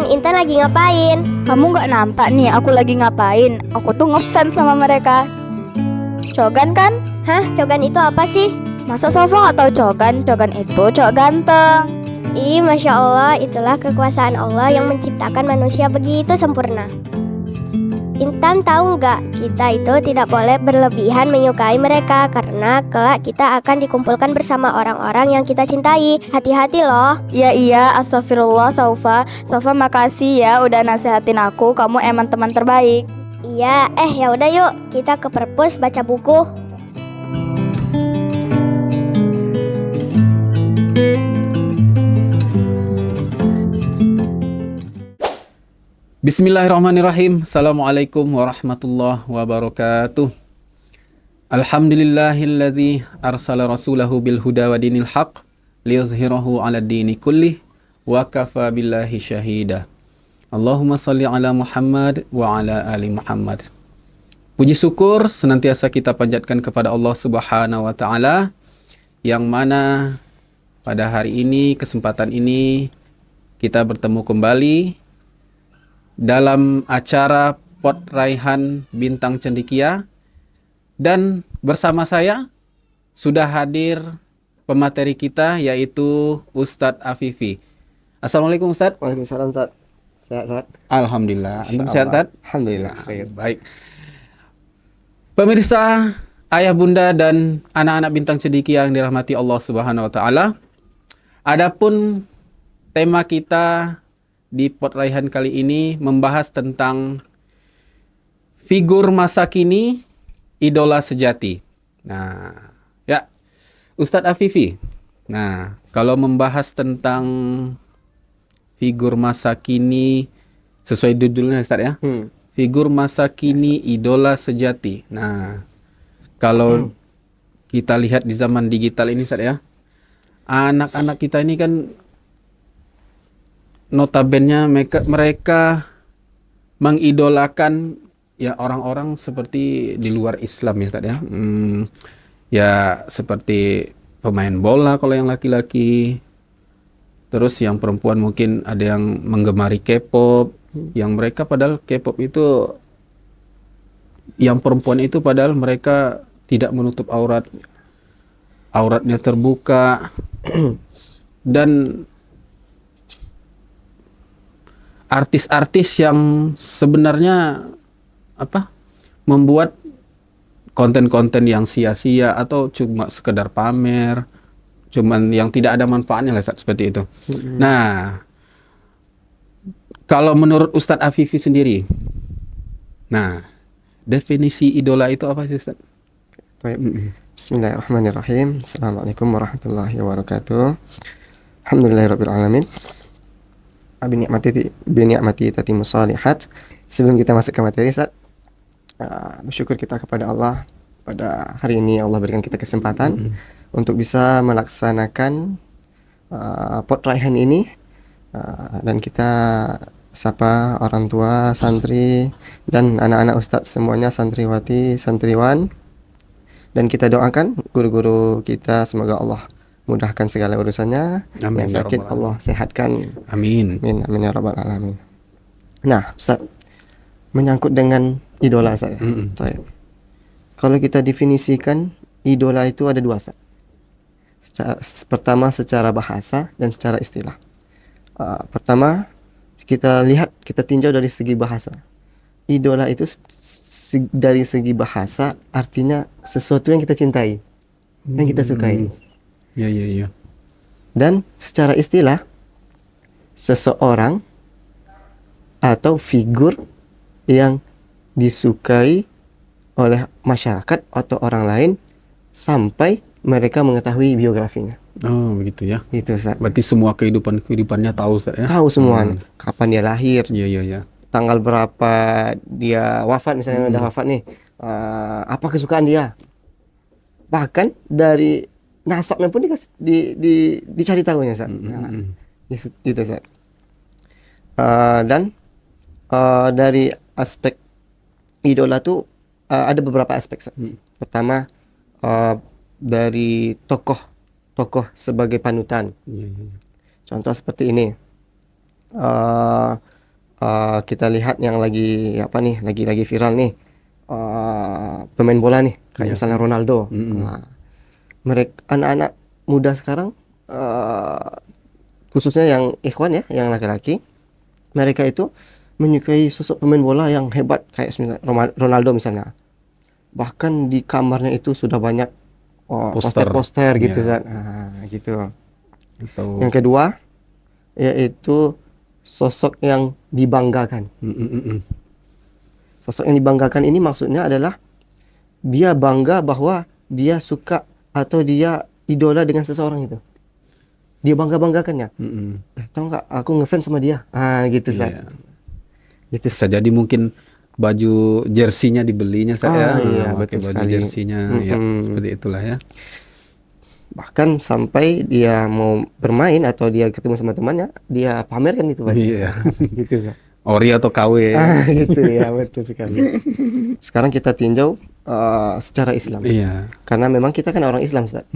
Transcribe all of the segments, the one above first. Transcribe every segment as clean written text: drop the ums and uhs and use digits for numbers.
Intan lagi ngapain? Kamu nggak nampak nih aku lagi ngapain? Aku tuh ngefans sama mereka. Cogan kan? Hah, Cogan itu apa sih? Masa Sofa nggak tahu Cogan? Cogan itu cowok ganteng. Ih, Masya Allah, itulah kekuasaan Allah yang menciptakan manusia begitu sempurna. Intan tahu nggak, kita itu tidak boleh berlebihan menyukai mereka karena kelak kita akan dikumpulkan bersama orang-orang yang kita cintai. Hati-hati loh. Iya, astagfirullah Sofa. Sofa makasih ya udah nasehatin aku. Kamu emang teman terbaik. Iya, ya udah yuk kita ke perpus baca buku. Bismillahirrahmanirrahim. Assalamualaikum warahmatullahi wabarakatuh. Alhamdulillahilladzi arsala rasulahu bil huda wa dinil haq liyuzhirahu 'ala dini kullih wa kafa billahi syahida. Allahumma shalli ala Muhammad wa ala ali Muhammad. Puji syukur senantiasa kita panjatkan kepada Allah Subhanahu wa taala yang mana pada hari ini, kesempatan ini kita bertemu kembali dalam acara Pot Raihan Bintang Cendekia, dan bersama saya sudah hadir pemateri kita yaitu Ustadz Afifi. Assalamualaikum Ustadz. Waalaikumsalam Ustadz. Sehat Ustadz? Alhamdulillah. Antum sehat Ustadz? Alhamdulillah. Baik. Pemirsa, ayah bunda dan anak-anak Bintang Cendekia yang dirahmati Allah Subhanahu wa taala. Adapun tema kita di Pot Raihan kali ini membahas tentang figur masa kini, idola sejati. Nah, ya, Ustadz Afifi. Nah, kalau membahas tentang figur masa kini, sesuai judulnya Ustadz ya, figur masa kini, idola sejati. Nah, kalau kita lihat di zaman digital ini Ustadz ya, anak-anak kita ini kan notabene mereka mengidolakan ya orang-orang seperti di luar Islam ya tadi ya. Ya seperti pemain bola kalau yang laki-laki. Terus yang perempuan mungkin ada yang menggemari K-pop, yang mereka padahal K-pop itu, yang perempuan itu padahal mereka tidak menutup auratnya terbuka. Dan artis-artis yang sebenarnya membuat konten-konten yang sia-sia atau cuma sekedar pamer, cuman yang tidak ada manfaatnya lah seperti itu. Nah, kalau menurut Ustadz Afifi sendiri, nah definisi idola itu apa sih Ustadz? Bismillahirrahmanirrahim. Assalamualaikum warahmatullahi wabarakatuh. Alhamdulillahirabbil alamin. Bini'mati tatimus shalihat. Sebelum kita masuk ke materi, Ustaz, bersyukur kita kepada Allah pada hari ini. Allah berikan kita kesempatan untuk bisa melaksanakan Pot Raihan ini, dan kita sapa orang tua, santri, dan anak-anak Ustadz semuanya, santriwati, santriwan, dan kita doakan guru-guru kita semoga Allah mudahkan segala urusannya. Amin, yang sakit ya Allah sehatkan. Amin. Amin ya rabbal alamin. Nah, Ustaz, menyangkut dengan idola saya. Kalau kita definisikan idola itu ada dua, Ustaz. Pertama secara bahasa dan secara istilah. Pertama kita lihat, kita tinjau dari segi bahasa. Idola itu dari segi bahasa artinya sesuatu yang kita cintai, yang kita sukai. Ya. Dan secara istilah, seseorang atau figur yang disukai oleh masyarakat atau orang lain sampai mereka mengetahui biografinya. Oh, begitu ya. Gitu Ustaz. Berarti semua kehidupannya tahu Ustaz ya. Tahu semua kapan dia lahir, Iya, iya, iya. tanggal berapa dia wafat, misalnya udah wafat nih, apa kesukaan dia. Bahkan dari nasabnya pun dicari tahunya Ustaz. Nah, gitu Ustaz. Dan dari aspek idola tuh ada beberapa aspek Ustaz. Pertama, dari tokoh sebagai panutan. Iya, iya. Contoh seperti ini. Kita lihat yang lagi lagi viral nih, pemain bola nih, kayak misalnya Ronaldo. Mereka anak-anak muda sekarang, khususnya yang ikhwan ya, yang laki-laki, mereka itu menyukai sosok pemain bola yang hebat kayak Ronaldo misalnya. Bahkan di kamarnya itu sudah banyak poster-poster gitu Zat. Gitu. Atau Yang kedua yaitu sosok yang dibanggakan. Sosok yang dibanggakan ini maksudnya adalah dia bangga bahwa dia suka atau dia idola dengan seseorang itu. Dia bangga-banggakannya. Tahu nggak, aku ngefans sama dia. Gitu Zat. Gitu. bisa jadi mungkin baju jersinya dibelinya saya Iya, pakai betul baju sekali. jersinya ya, seperti itulah ya. Bahkan sampai dia mau bermain atau dia ketemu sama temannya, dia pamerkan itu baju. Iya. Gitu Zat. Ori atau KW. Gitu ya, betul sekali. Sekarang kita tinjau secara Islam. Iya. Karena memang kita kan orang Islam, Ustaz.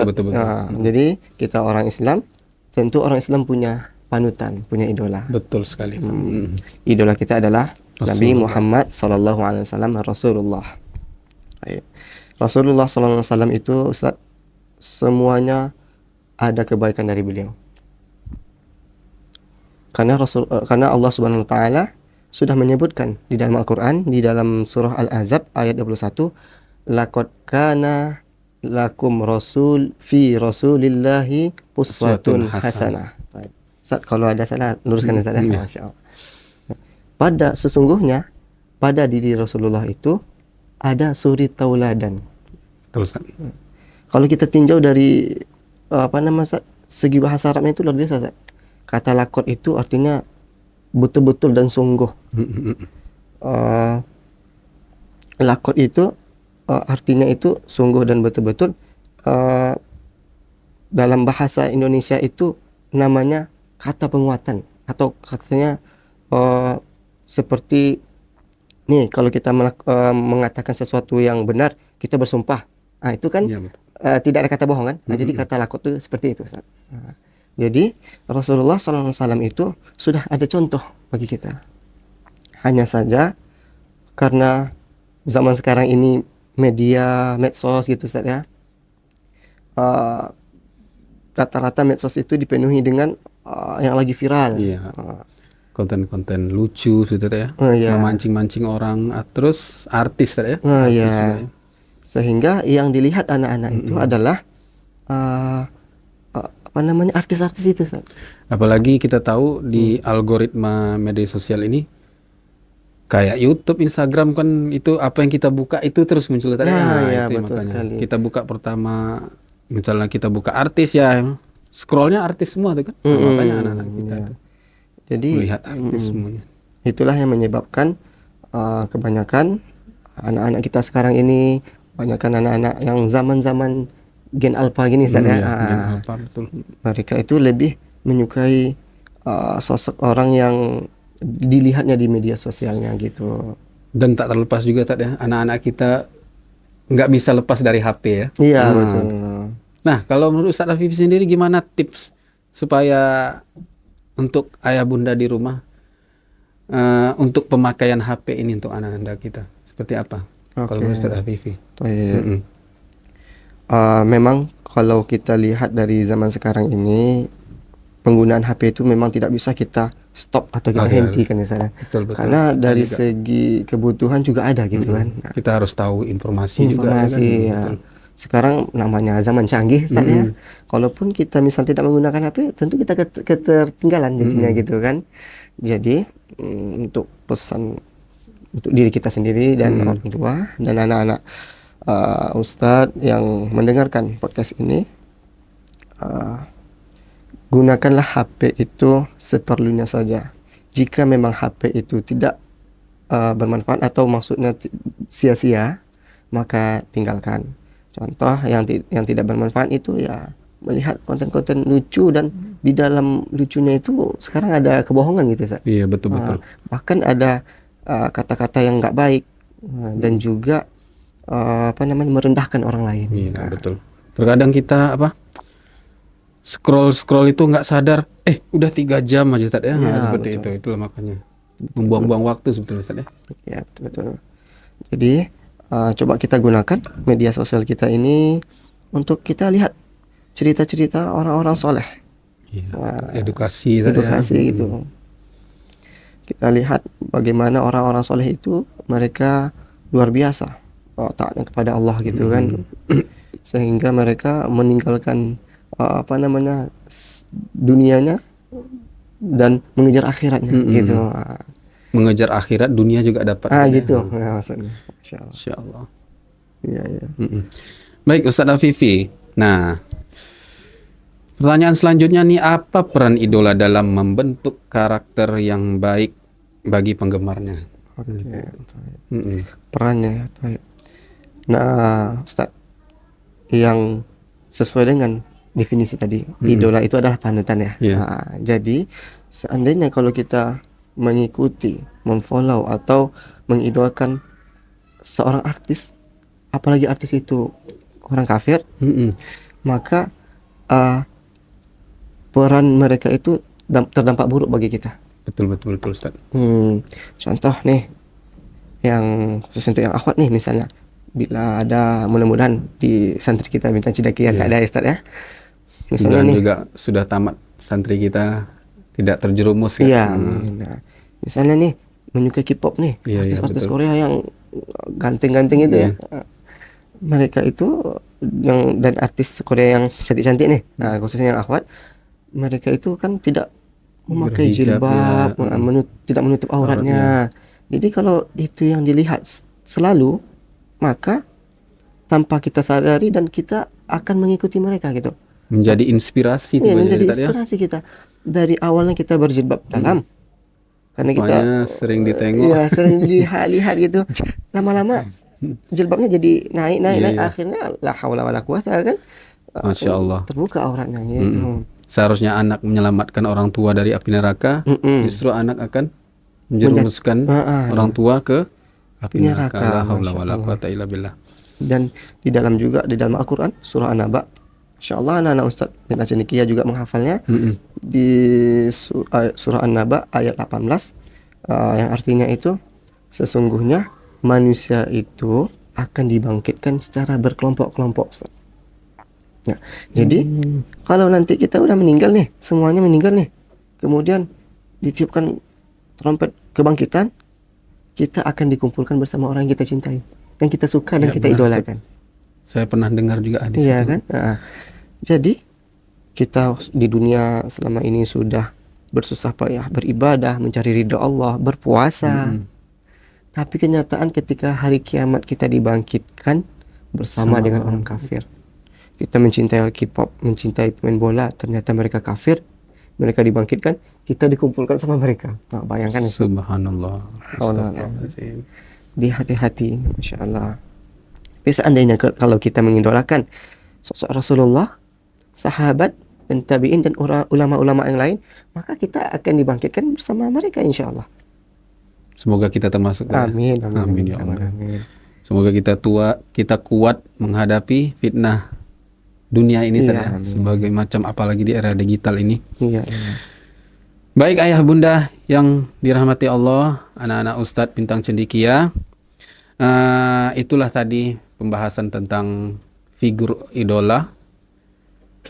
Betul. Jadi kita orang Islam, tentu orang Islam punya panutan, punya idola. Betul sekali. Idola kita adalah Nabi Rasulullah. Muhammad sallallahu alaihi wasallam, Rasulullah. Baik. Rasulullah sallallahu alaihi wasallam itu, Ustaz, semuanya ada kebaikan dari beliau. Karena Allah Subhanahu wa taala sudah menyebutkan di dalam Al-Qur'an, di dalam surah Al-Ahzab ayat 21, laqad kana lakum rasul fi rasulillahi uswatun hasanah. Baik. Ustaz, kalau ada salah luruskan Ustaz. Masya Allah. Pada diri Rasulullah itu ada suri tauladan. Terus kan. Kalau kita tinjau dari Ustaz, segi bahasa Arabnya itu luar biasa Ustaz. Kata lakot itu artinya betul-betul dan sungguh. Lakot itu artinya itu sungguh dan betul-betul. Dalam bahasa Indonesia itu namanya kata penguatan, atau katanya seperti nih, kalau kita mengatakan sesuatu yang benar, kita bersumpah. Itu kan tidak ada kata bohong kan? Jadi kata lakot itu seperti itu Ustaz. Jadi Rasulullah SAW itu sudah ada contoh bagi kita. Hanya saja karena zaman sekarang ini media medsos gitu Ustaz ya, rata-rata medsos itu dipenuhi dengan yang lagi viral. Konten-konten lucu gitu ya. Memancing-mancing orang, terus artis ya. Sehingga yang dilihat anak-anak itu adalah artis-artis itu Ustaz. Apalagi kita tahu di algoritma media sosial ini, kayak YouTube, Instagram kan, itu apa yang kita buka itu terus muncul tadi. Itu betul makanya sekali. kita buka pertama, misalnya kita buka artis ya, scrollnya artis semua tuh kan. Makanya anak-anak kita tuh jadi melihat artis semuanya. Itulah yang menyebabkan kebanyakan anak-anak kita sekarang ini, kebanyakan anak-anak yang zaman-zaman Gen Alpha gini Ustaz ya. Gen Alpha, betul. Mereka itu lebih menyukai sosok orang yang dilihatnya di media sosialnya gitu. Dan tak terlepas juga Ustaz ya, anak-anak kita nggak bisa lepas dari HP ya. Iya, betul. Nah, kalau menurut Ustaz Afifi sendiri, gimana tips supaya untuk ayah bunda di rumah untuk pemakaian HP ini untuk anak-anak kita? Seperti apa? Kalau menurut Ustaz Afifi? Memang kalau kita lihat dari zaman sekarang ini, penggunaan HP itu memang tidak bisa kita stop atau kita hentikan misalnya. Betul. Karena dari segi kebutuhan juga ada gitu kan. Kita harus tahu informasi juga. Ya. Sekarang namanya zaman canggih Ustaz ya. Kalaupun kita misal tidak menggunakan HP, tentu kita ketertinggalan jadinya gitu kan. Jadi untuk pesan untuk diri kita sendiri dan orang tua dan anak-anak Ustadz yang mendengarkan podcast ini, gunakanlah HP itu seperlunya saja. Jika memang HP itu tidak bermanfaat atau maksudnya sia-sia, maka tinggalkan. Contoh yang tidak bermanfaat itu ya melihat konten-konten lucu, dan di dalam lucunya itu sekarang ada kebohongan gitu, Ustaz. Iya, betul. Bahkan ada kata-kata yang nggak baik, dan juga merendahkan orang lain. Iya, betul. Terkadang kita scroll itu nggak sadar, udah 3 jam aja Ustaz ya. Ya, Seperti betul. itulah makanya membuang-buang waktu sebetulnya Ustaz ya. Ya, betul. Jadi coba kita gunakan media sosial kita ini untuk kita lihat cerita-cerita orang-orang soleh. Iya, edukasi Ustaz Edukasi ya. gitu. Kita lihat bagaimana orang-orang soleh itu mereka luar biasa taatnya kepada Allah gitu kan, sehingga mereka meninggalkan dunianya dan mengejar akhiratnya gitu. Mengejar akhirat, dunia juga dapat. Gitu ya, maksudnya. Insya Allah. Iya. Baik Ustadz Afifi. Nah, pertanyaan selanjutnya nih, apa peran idola dalam membentuk karakter yang baik bagi penggemarnya? Oke. Perannya. Nah, Ustaz, yang sesuai dengan definisi tadi, idola itu adalah panutan ya. Iya. Jadi seandainya kalau kita mengikuti, memfollow atau mengidolakan seorang artis, apalagi artis itu orang kafir, maka peran mereka itu terdampak buruk bagi kita. Betul Ustaz. Contoh nih, yang khusus untuk yang akhwat nih misalnya, bila ada mudah-mudahan di santri kita Bintang Cidaki yang tak ada ya Ustaz ya. Misalnya Dan nih, juga sudah tamat santri kita tidak terjerumus kan? iya, nah, misalnya nih menyukai K-pop nih, Iya, artis-artis betul. Korea yang ganteng-ganteng itu Iya. ya. Mereka itu dan artis Korea yang cantik-cantik nih, nah khususnya yang akhwat, mereka itu kan tidak memakai Berhijab, jilbab, ya. tidak menutup auratnya. Jadi kalau itu yang dilihat selalu, maka tanpa kita sadari dan kita akan mengikuti mereka gitu. Menjadi inspirasi Iya, tuh menjadi Ustaz ya. inspirasi kita. Dari awalnya kita berjilbab dalam, karena kita Rupanya sering ditengok. iya, sering lihat gitu. Lama-lama jilbabnya jadi naik, akhirnya la haula wala quwata kan. Masya Allah. Terbuka auratnya gitu. Seharusnya anak menyelamatkan orang tua dari api neraka, justru anak akan menjerumuskan orang tua ke api neraka. La haula wala quwata illa billah. Dan di dalam Al-Quran surah An-Naba, insyaallah anak-anak Ustaz Bintang Cendekia juga menghafalnya. Di surah An-Naba ayat 18, yang artinya itu sesungguhnya manusia itu akan dibangkitkan secara berkelompok-kelompok, Ustaz. Nah, jadi kalau nanti kita udah meninggal nih, semuanya meninggal nih, kemudian ditiupkan trompet kebangkitan, kita akan dikumpulkan bersama orang yang kita cintai, yang kita suka dan Ya, kita benar, idolakan. Saya pernah dengar juga hadis Iya itu. kan? Jadi kita di dunia selama ini sudah bersusah payah beribadah, mencari ridha Allah, berpuasa. Tapi kenyataan ketika hari kiamat kita dibangkitkan bersama dengan orang kafir. Kita mencintai K-pop, mencintai pemain bola, ternyata mereka kafir, mereka dibangkitkan, kita dikumpulkan sama mereka. Nah, bayangkan itu. Subhanallah. Astagfirullahaladzim. Di hati-hati, Masya Allah. Tapi seandainya kalau kita mengidolakan sosok Rasulullah, sahabat, dan tabi'in, dan ulama-ulama yang lain, maka kita akan dibangkitkan bersama mereka insya Allah. Semoga kita termasuk. Amin, Amin ya Allah. amin. Semoga kita kuat menghadapi fitnah dunia ini Iya, saja, sebagai macam apalagi di era digital ini. Iya. Baik ayah bunda yang dirahmati Allah, anak-anak Ustadz Bintang Cendekia, itulah tadi pembahasan tentang figur idola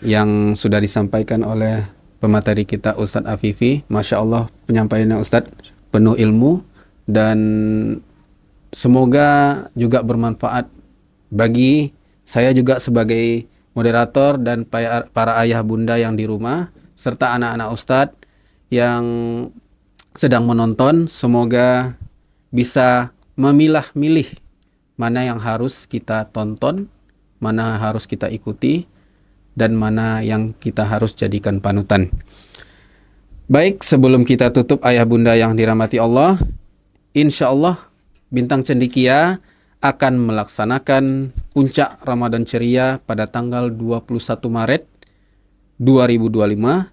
yang sudah disampaikan oleh pemateri kita Ustadz Afifi. Masya Allah penyampaiannya Ustadz penuh ilmu dan semoga juga bermanfaat bagi saya juga sebagai moderator dan para ayah bunda yang di rumah serta anak-anak Ustadz yang sedang menonton. Semoga bisa memilah-milih mana yang harus kita tonton, mana harus kita ikuti, dan mana yang kita harus jadikan panutan. Baik, sebelum kita tutup ayah bunda yang dirahmati Allah, insya Allah Bintang Cendekia akan melaksanakan puncak Ramadan Ceria pada tanggal 21 Maret 2025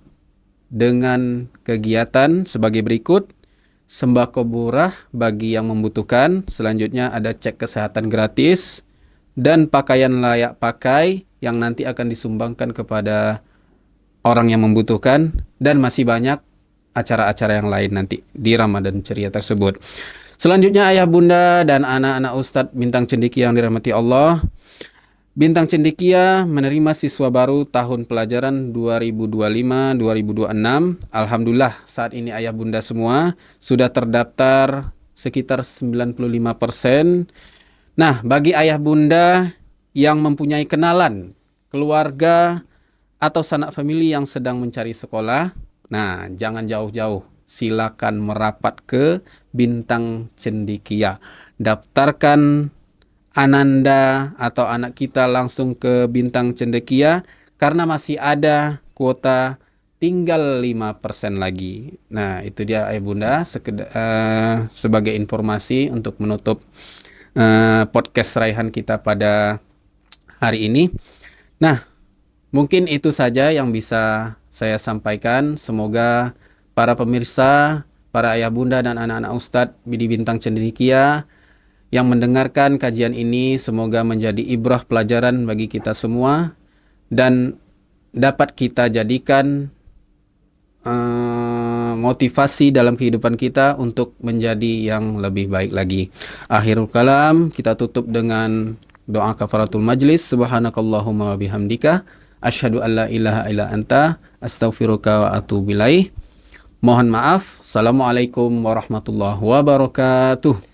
dengan kegiatan sebagai berikut: sembako murah bagi yang membutuhkan, selanjutnya ada cek kesehatan gratis, dan pakaian layak pakai yang nanti akan disumbangkan kepada orang yang membutuhkan, dan masih banyak acara-acara yang lain nanti di Ramadan Ceria tersebut. Selanjutnya ayah bunda dan anak-anak Ustadz Bintang Cendekia yang dirahmati Allah, Bintang Cendekia menerima siswa baru tahun pelajaran 2025-2026. Alhamdulillah saat ini ayah bunda semua sudah terdaftar sekitar 95%. Nah, bagi ayah bunda yang mempunyai kenalan, keluarga, atau sanak famili yang sedang mencari sekolah, nah jangan jauh-jauh, silakan merapat ke Bintang Cendekia. Daftarkan Ananda atau anak kita langsung ke Bintang Cendekia karena masih ada kuota tinggal 5% lagi. Nah, itu dia ayah bunda sebagai informasi untuk menutup podcast raihan kita pada hari ini. Nah, mungkin itu saja yang bisa saya sampaikan. Semoga para pemirsa, para ayah bunda dan anak-anak Ustadz di Bintang Cendekia yang mendengarkan kajian ini semoga menjadi ibrah pelajaran bagi kita semua dan dapat kita jadikan motivasi dalam kehidupan kita untuk menjadi yang lebih baik lagi. Akhirul kalam, kita tutup dengan doa kafaratul majlis. Subhanakallahumma wa bihamdika asyhadu an la ilaha illa anta astaghfiruka wa atubu ilaih. Mohon maaf. Assalamualaikum warahmatullahi wabarakatuh.